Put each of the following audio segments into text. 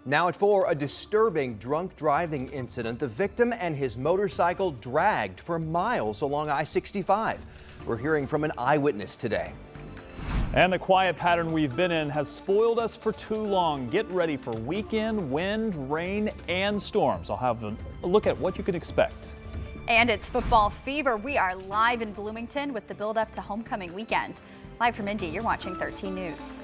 Now at 4, a disturbing drunk driving incident. The victim and his motorcycle dragged for miles along I-65. We're hearing from an eyewitness today. And the quiet pattern we've been in has spoiled us for too long. Get ready for weekend wind, rain, and storms. I'll have a look at what you can expect. And it's football fever. We are live in Bloomington with the build-up to homecoming weekend. Live from Indy, you're watching 13 News.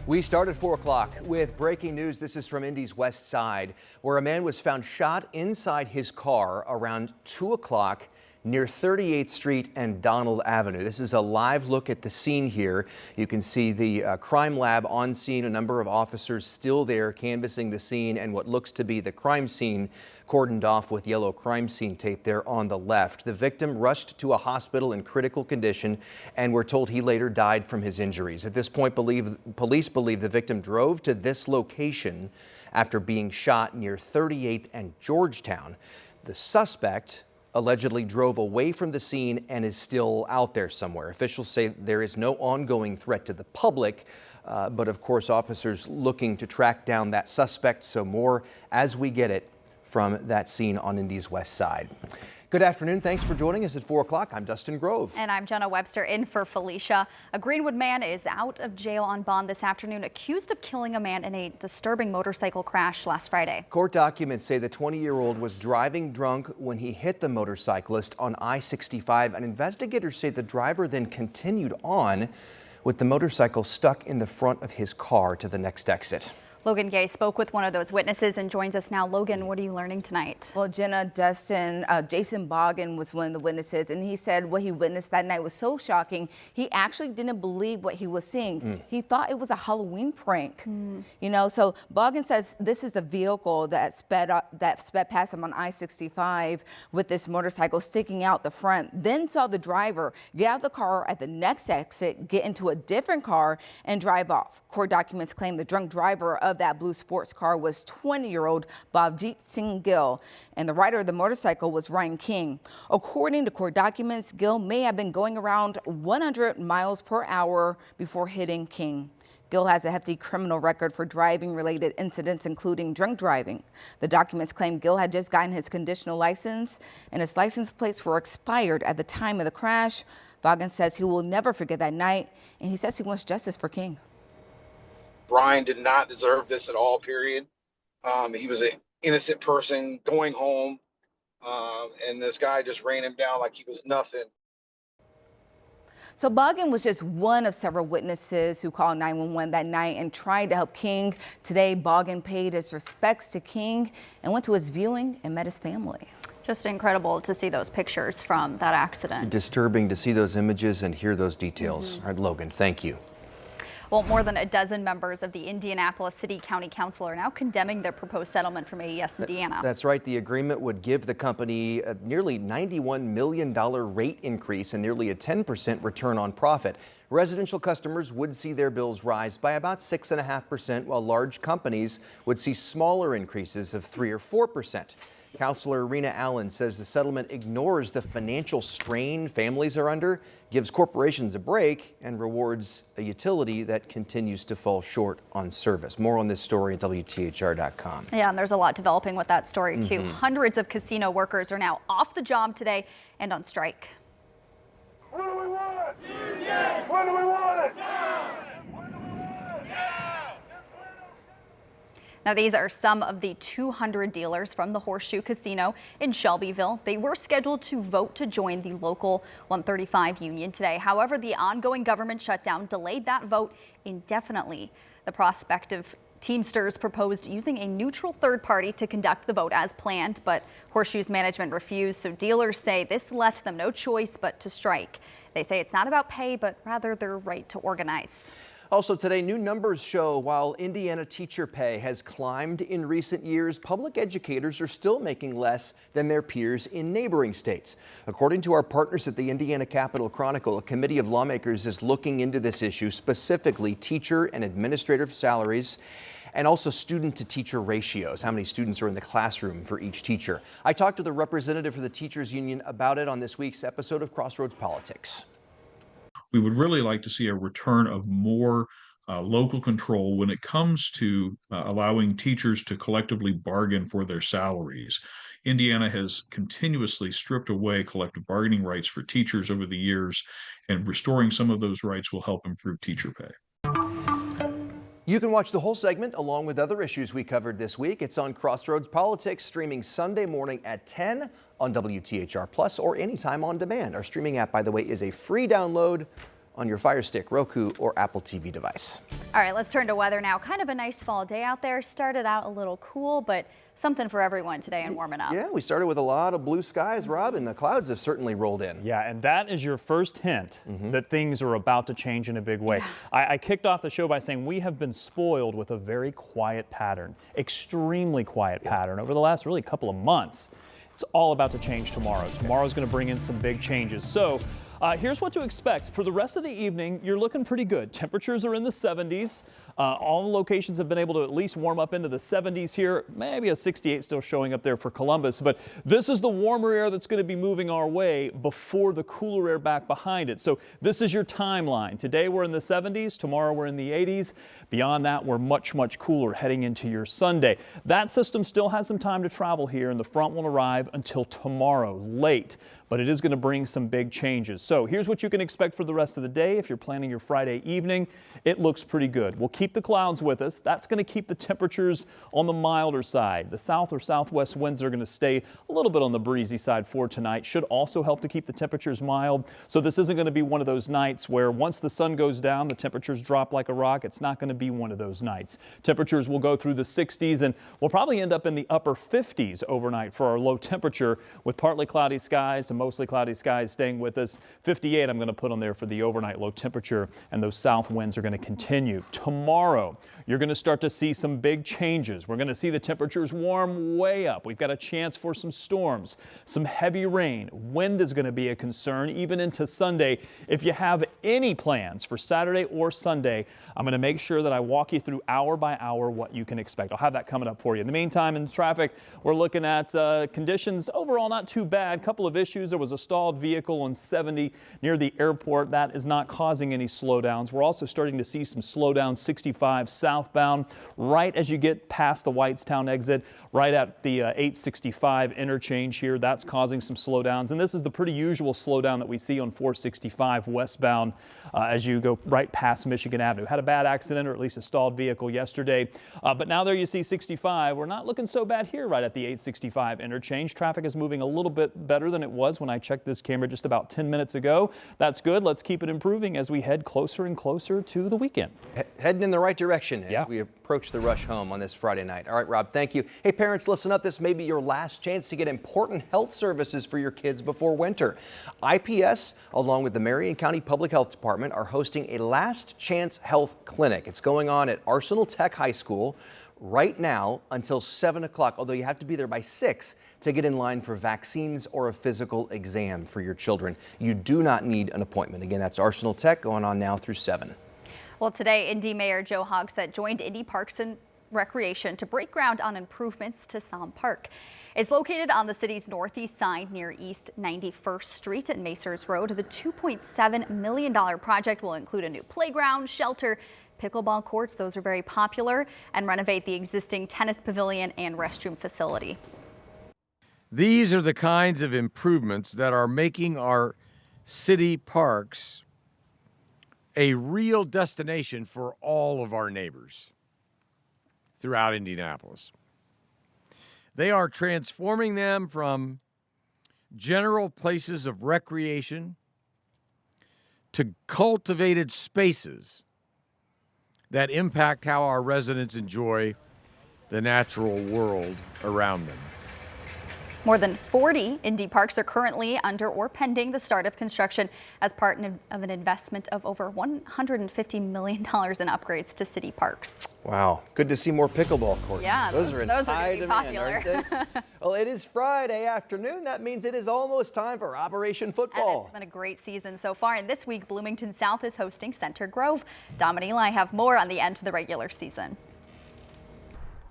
We start at 4 o'clock with breaking news. This is from Indy's West Side, where a man was found shot inside his car around 2 o'clock near 38th Street and Donald Avenue. This is a live look at the scene here. You can see the crime lab on scene, a number of officers still there canvassing the scene, and what looks to be the crime scene cordoned off with yellow crime scene tape there on the left. The victim rushed to a hospital in critical condition, and we're told he later died from his injuries. At this point, police believe the victim drove to this location after being shot near 38th and Georgetown. The suspect allegedly drove away from the scene and is still out there somewhere. Officials say there is no ongoing threat to the public, but of course officers looking to track down that suspect. So more as we get it from that scene on Indy's West Side. Good afternoon. Thanks for joining us at 4 o'clock. I'm Dustin Grove. And I'm Jenna Webster in for Felicia. A Greenwood man is out of jail on bond this afternoon, accused of killing a man in a disturbing motorcycle crash last Friday. Court documents say the 20-year-old was driving drunk when he hit the motorcyclist on I-65. And investigators say the driver then continued on with the motorcycle stuck in the front of his car to the next exit. Logan Gay spoke with one of those witnesses and joins us now. Logan, what are you learning tonight? Well, Jenna, Dustin, Jason Boggin was one of the witnesses, and he said what he witnessed that night was so shocking. He actually didn't believe what he was seeing. He thought it was a Halloween prank. You know, so Boggin says this is the vehicle that sped past him on I-65 with this motorcycle sticking out the front. Then saw the driver get out of the car at the next exit, get into a different car, and drive off. Court documents claim the drunk driver of that blue sports car was 20-year-old Bhavjit Singh Gill, and the rider of the motorcycle was Ryan King. According to court documents, Gill may have been going around 100 miles per hour before hitting King. Gill has a hefty criminal record for driving-related incidents, including drunk driving. The documents claim Gill had just gotten his conditional license, and his license plates were expired at the time of the crash. Boggin says he will never forget that night, and he says he wants justice for King. Ryan did not deserve this at all, period. He was an innocent person going home, and this guy just ran him down like he was nothing. So Boggin was just one of several witnesses who called 911 that night and tried to help King. Today, Boggin paid his respects to King and went to his viewing and met his family. Just incredible to see those pictures from that accident. Disturbing to see those images and hear those details. All right, Logan, thank you. Well, more than a dozen members of the Indianapolis City County Council are now condemning their proposed settlement from AES Indiana. That's right. The agreement would give the company a nearly $91 million rate increase and nearly a 10% return on profit. Residential customers would see their bills rise by about 6.5%, while large companies would see smaller increases of 3 or 4%. Councilor Rena Allen says the settlement ignores the financial strain families are under, gives corporations a break, and rewards a utility that continues to fall short on service. More on this story at WTHR.com. Yeah, and there's a lot developing with that story, too. Hundreds of casino workers are now off the job today and on strike. What do we want? Union! What do we want? Down! Now, these are some of the 200 dealers from the Horseshoe Casino in Shelbyville. They were scheduled to vote to join the local 135 union today. However, the ongoing government shutdown delayed that vote indefinitely. The prospective Teamsters proposed using a neutral third party to conduct the vote as planned, but Horseshoe's management refused. So dealers say this left them no choice but to strike. They say it's not about pay, but rather their right to organize. Also today, new numbers show while Indiana teacher pay has climbed in recent years, public educators are still making less than their peers in neighboring states. According to our partners at the Indiana Capitol Chronicle, a committee of lawmakers is looking into this issue, specifically teacher and administrative salaries, and also student-to-teacher ratios, how many students are in the classroom for each teacher. I talked to the representative for the teachers union about it on this week's episode of Crossroads Politics. We would really like to see a return of more local control when it comes to allowing teachers to collectively bargain for their salaries. Indiana has continuously stripped away collective bargaining rights for teachers over the years, and restoring some of those rights will help improve teacher pay. You can watch the whole segment along with other issues we covered this week. It's on Crossroads Politics, streaming Sunday morning at 10 on WTHR Plus or anytime on demand. Our streaming app, by the way, is a free download on your Fire Stick, Roku, or Apple TV device. All right, let's turn to weather now. Kind of a nice fall day out there. Started out a little cool, but something for everyone today and warming up. Yeah, we started with a lot of blue skies, Rob, and the clouds have certainly rolled in. Yeah, and that is your first hint that things are about to change in a big way. I kicked off the show by saying we have been spoiled with a very quiet pattern, extremely quiet pattern over the last really couple of months. It's all about to change tomorrow. Tomorrow's going to bring in some big changes. So here's what to expect. For the rest of the evening, you're looking pretty good. Temperatures are in the 70s. All locations have been able to at least warm up into the 70s here. Maybe a 68 still showing up there for Columbus. But this is the warmer air that's going to be moving our way before the cooler air back behind it. So this is your timeline. Today we're in the 70s. Tomorrow we're in the 80s. Beyond that, we're much, much cooler heading into your Sunday. That system still has some time to travel here, and the front won't arrive until tomorrow late. But it is going to bring some big changes. So here's what you can expect for the rest of the day. If you're planning your Friday evening, it looks pretty good. We'll keep the clouds with us. That's going to keep the temperatures on the milder side. The south or southwest winds are going to stay a little bit on the breezy side for tonight. Should also help to keep the temperatures mild. So this isn't going to be one of those nights where once the sun goes down, the temperatures drop like a rock. It's not going to be one of those nights. Temperatures will go through the 60s, and we'll probably end up in the upper 50s overnight for our low temperature, with partly cloudy skies to mostly cloudy skies staying with us. 58 I'm going to put on there for the overnight low temperature, and those south winds are going to continue. Tomorrow, you're going to start to see some big changes. We're going to see the temperatures warm way up. We've got a chance for some storms, some heavy rain. Wind is going to be a concern even into Sunday. If you have any plans for Saturday or Sunday, I'm going to make sure that I walk you through hour by hour what you can expect. I'll have that coming up for you. In the meantime, in traffic, we're looking at conditions overall not too bad. Couple of issues. There was a stalled vehicle on 70 near the airport. That is not causing any slowdowns. We're also starting to see some slowdowns 65 southbound right as you get past the Whitestown exit, right at the 865 interchange here. That's causing some slowdowns. And this is the pretty usual slowdown that we see on 465 westbound as you go right past Michigan Avenue. Had a bad accident, or at least a stalled vehicle yesterday. But now there you see 65. We're not looking so bad here right at the 865 interchange. Traffic is moving a little bit better than it was when I checked this camera just about 10 minutes ago. That's good. Let's keep it improving as we head closer and closer to the weekend. Heading in the right direction as we approach the rush home on this Friday night. All right, Rob, thank you. Hey, parents, listen up. This may be your last chance to get important health services for your kids before winter. IPS, along with the Marion County Public Health Department, are hosting a Last Chance Health Clinic. It's going on at Arsenal Tech High School right now until 7 o'clock, although you have to be there by 6 to get in line for vaccines or a physical exam for your children. You do not need an appointment. Again, that's Arsenal Tech, going on now through 7. Well, today, Indy Mayor Joe Hogsett joined Indy Parks and Recreation to break ground on improvements to Salm Park. It's located on the city's northeast side near East 91st Street and Macers Road. The $2.7 million project will include a new playground, shelter, pickleball courts, those are very popular, and renovate the existing tennis pavilion and restroom facility. These are the kinds of improvements that are making our city parks a real destination for all of our neighbors throughout Indianapolis. They are transforming them from general places of recreation to cultivated spaces that impact how our residents enjoy the natural world around them. More than 40 Indy parks are currently under or pending the start of construction as part of an investment of over $150 million in upgrades to city parks. Wow, good to see more pickleball courts. Yeah, those are going to be popular. Aren't they? Well, it is Friday afternoon. That means it is almost time for Operation Football. And it's been a great season so far. And this week, Bloomington South is hosting Center Grove. Dom and Eli have more on the end to the regular season.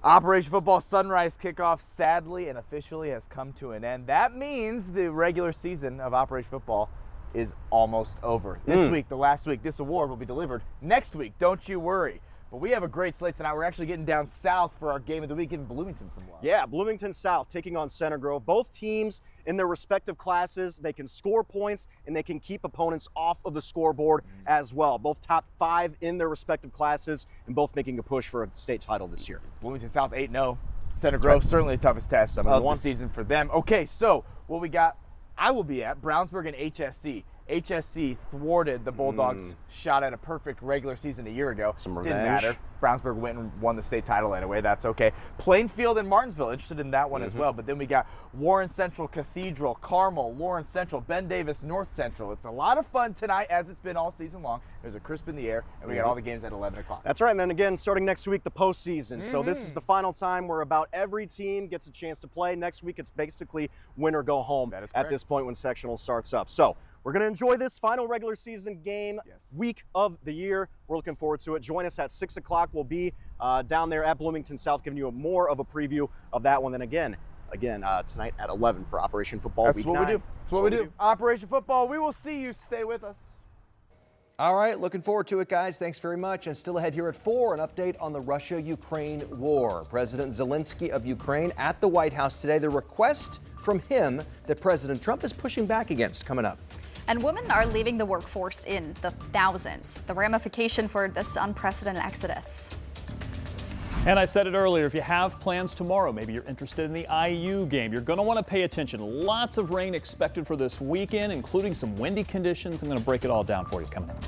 Operation Football Sunrise kickoff sadly and officially has come to an end. That means the regular season of Operation Football is almost over. This week, the last week, this award will be delivered next week. Don't you worry. But we have a great slate tonight. We're actually getting down south for our game of the week, giving Bloomington some love. Yeah, Bloomington South taking on Center Grove. Both teams in their respective classes, they can score points and they can keep opponents off of the scoreboard as well. Both top 5 in their respective classes and both making a push for a state title this year. Bloomington South 8-0. Center Grove, certainly the toughest test of the season for them. Okay, so what we got, I will be at Brownsburg and HSC. HSC thwarted the Bulldogs' shot at a perfect regular season a year ago. Some Didn't revenge. matter. Brownsburg went and won the state title anyway. That's okay. Plainfield and Martinsville, interested in that one as well. But then we got Warren Central Cathedral, Carmel, Lawrence Central, Ben Davis, North Central. It's a lot of fun tonight, as it's been all season long. There's a crisp in the air, and we got all the games at 11 o'clock. That's right, and then again, starting next week, the postseason. So this is the final time where about every team gets a chance to play. Next week, it's basically win or go home That is at correct. this point when sectional starts up. So we're going to enjoy this final regular season game week of the year. We're looking forward to it. Join us at 6 o'clock. We'll be down there at Bloomington South, giving you more of a preview of that one. Then again, tonight at 11 for Operation Football That's Week what 9. we do. That's what we do. Operation Football, we will see you. Stay with us. All right, looking forward to it, guys. Thanks very much. And still ahead here at 4, an update on the Russia-Ukraine war. President Zelensky of Ukraine at the White House today. The request from him that President Trump is pushing back against coming up. And women are leaving the workforce in the thousands. The ramification for this unprecedented exodus. And I said it earlier, if you have plans tomorrow, maybe you're interested in the IU game, you're going to want to pay attention. Lots of rain expected for this weekend, including some windy conditions. I'm going to break it all down for you coming up.